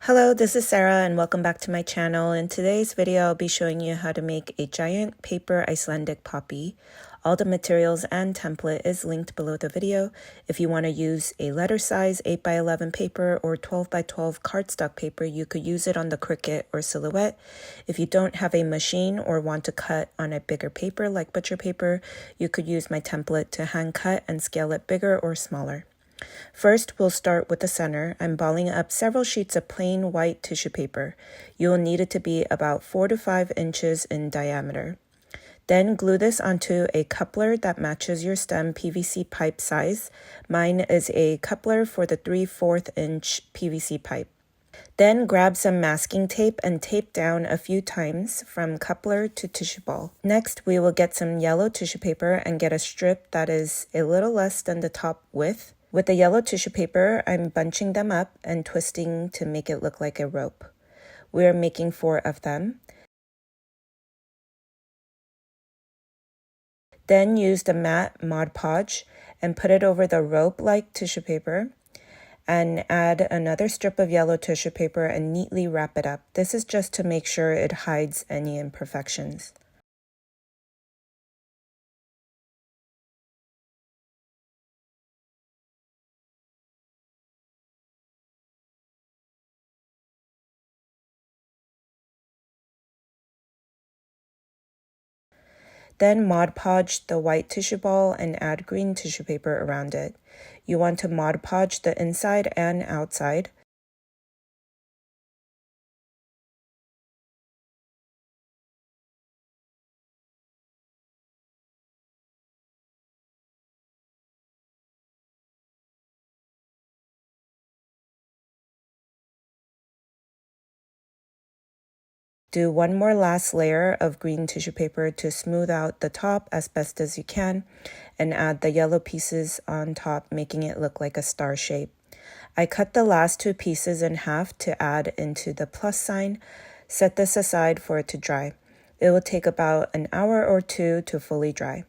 Hello, this is Sarah and welcome back to my channel. In today's video, I'll be showing you how to make a giant paper Icelandic poppy. All the materials and template is linked below the video. If you want to use a letter size 8x11 paper or 12x12 cardstock paper, you could use it on the Cricut or Silhouette. If you don't have a machine or want to cut on a bigger paper like butcher paper, you could use my template to hand cut and scale it bigger or smaller. First, we'll start with the center. I'm balling up several sheets of plain white tissue paper. You will need it to be about 4 to 5 inches in diameter. Then glue this onto a coupler that matches your stem PVC pipe size. Mine is a coupler for the 3/4 inch PVC pipe. Then grab some masking tape and tape down a few times from coupler to tissue ball. Next, we will get some yellow tissue paper and get a strip that is a little less than the top width. With the yellow tissue paper, I'm bunching them up and twisting to make it look like a rope. We're making 4 of them. Then use the matte Mod Podge and put it over the rope-like tissue paper and add another strip of yellow tissue paper and neatly wrap it up. This is just to make sure it hides any imperfections. Then Mod Podge the white tissue ball and add green tissue paper around it. You want to Mod Podge the inside and outside. Do one more last layer of green tissue paper to smooth out the top as best as you can, and add the yellow pieces on top, making it look like a star shape. I cut the last 2 pieces in half to add into the plus sign. Set this aside for it to dry. It will take about an hour or 2 to fully dry.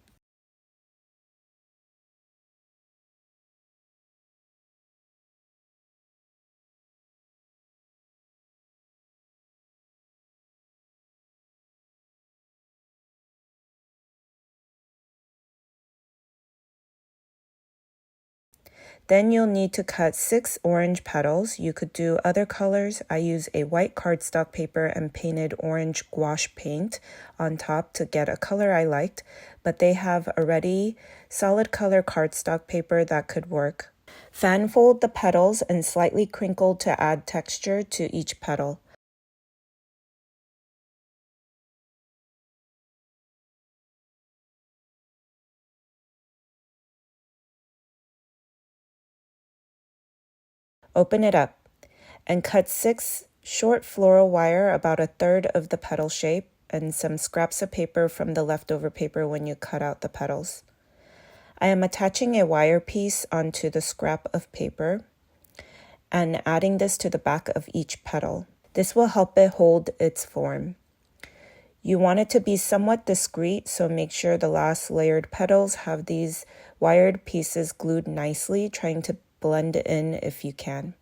Then you'll need to cut 6 orange petals. You could do other colors. I use a white cardstock paper and painted orange gouache paint on top to get a color I liked, but they have already solid color cardstock paper that could work. Fan fold the petals and slightly crinkle to add texture to each petal. Open it up and cut 6 short floral wire about a third of the petal shape and some scraps of paper from the leftover paper when you cut out the petals. I am attaching a wire piece onto the scrap of paper and adding this to the back of each petal. This will help it hold its form. You want it to be somewhat discreet, so make sure the last layered petals have these wired pieces glued nicely, trying to blend in if you can.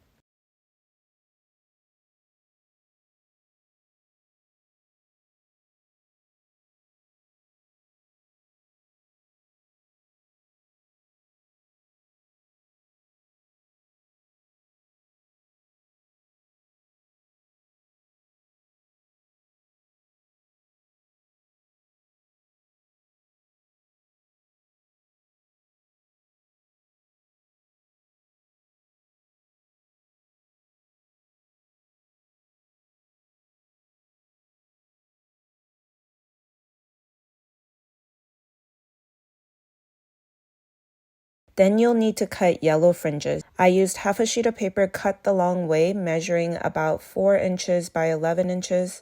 Then you'll need to cut yellow fringes. I used half a sheet of paper cut the long way, measuring about 4 inches by 11 inches,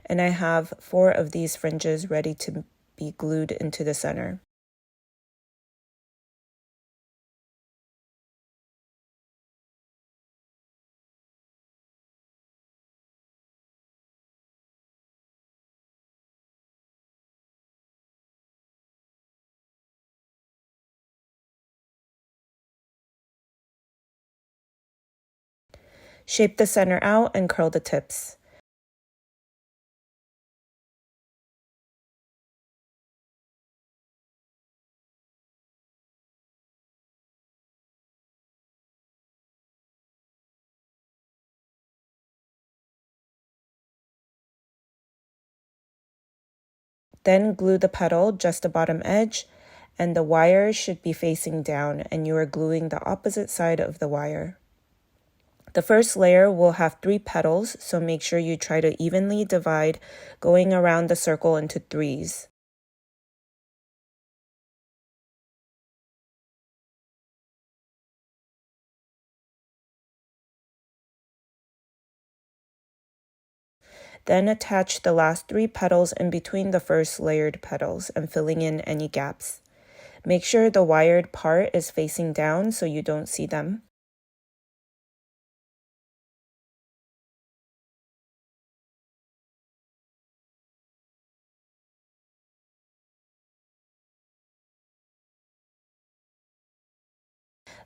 and I have 4 of these fringes ready to be glued into the center. Shape the center out and curl the tips. Then glue the petal just the bottom edge, and the wire should be facing down, and you are gluing the opposite side of the wire. The first layer will have 3 petals, so make sure you try to evenly divide, going around the circle into 3s. Then attach the last 3 petals in between the first layered petals and filling in any gaps. Make sure the wired part is facing down so you don't see them.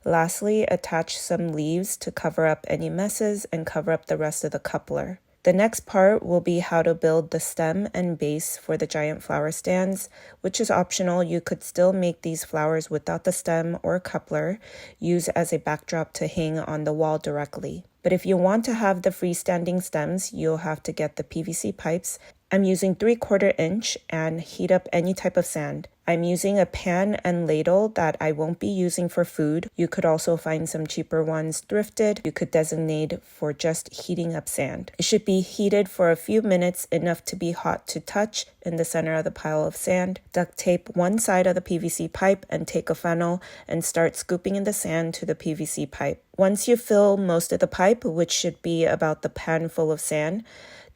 Lastly, attach some leaves to cover up any messes and cover up the rest of the coupler. The next part will be how to build the stem and base for the giant flower stands, which is optional. You could still make these flowers without the stem or coupler, use as a backdrop to hang on the wall directly. But if you want to have the freestanding stems, you'll have to get the PVC pipes. I'm using 3/4 inch and heat up any type of sand. I'm using a pan and ladle that I won't be using for food. You could also find some cheaper ones thrifted. You could designate for just heating up sand. It should be heated for a few minutes, enough to be hot to touch in the center of the pile of sand. Duct tape one side of the PVC pipe and take a funnel and start scooping in the sand to the PVC pipe. Once you fill most of the pipe, which should be about the pan full of sand,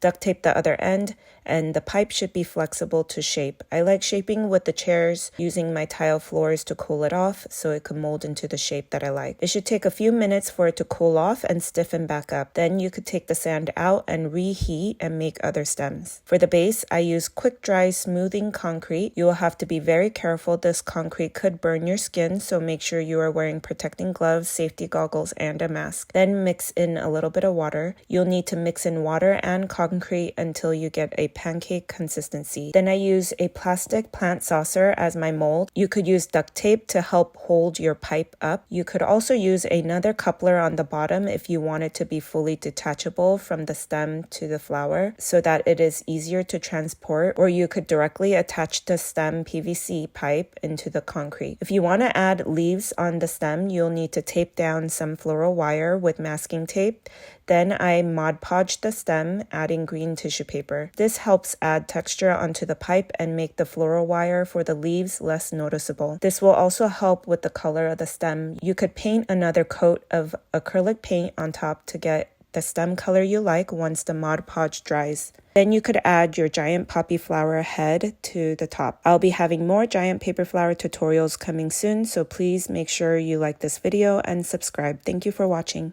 duct tape the other end, and the pipe should be flexible to shape. I like shaping with the chairs, using my tile floors to cool it off so it can mold into the shape that I like. It should take a few minutes for it to cool off and stiffen back up. Then you could take the sand out and reheat and make other stems. For the base, I use quick dry smoothing concrete. You will have to be very careful. This concrete could burn your skin, so make sure you are wearing protecting gloves, safety goggles, and a mask. Then mix in a little bit of water. You'll need to mix in water and concrete until you get a pancake consistency. Then I use a plastic plant saucer as my mold. You could use duct tape to help hold your pipe up. You could also use another coupler on the bottom if you want it to be fully detachable from the stem to the flower so that it is easier to transport, or you could directly attach the stem PVC pipe into the concrete. If you want to add leaves on the stem, you'll need to tape down some floral wire with masking tape. Then I Mod Podge the stem, adding green tissue paper. This helps add texture onto the pipe and make the floral wire for the leaves less noticeable. This will also help with the color of the stem. You could paint another coat of acrylic paint on top to get the stem color you like once the Mod Podge dries. Then you could add your giant poppy flower head to the top. I'll be having more giant paper flower tutorials coming soon, so please make sure you like this video and subscribe. Thank you for watching.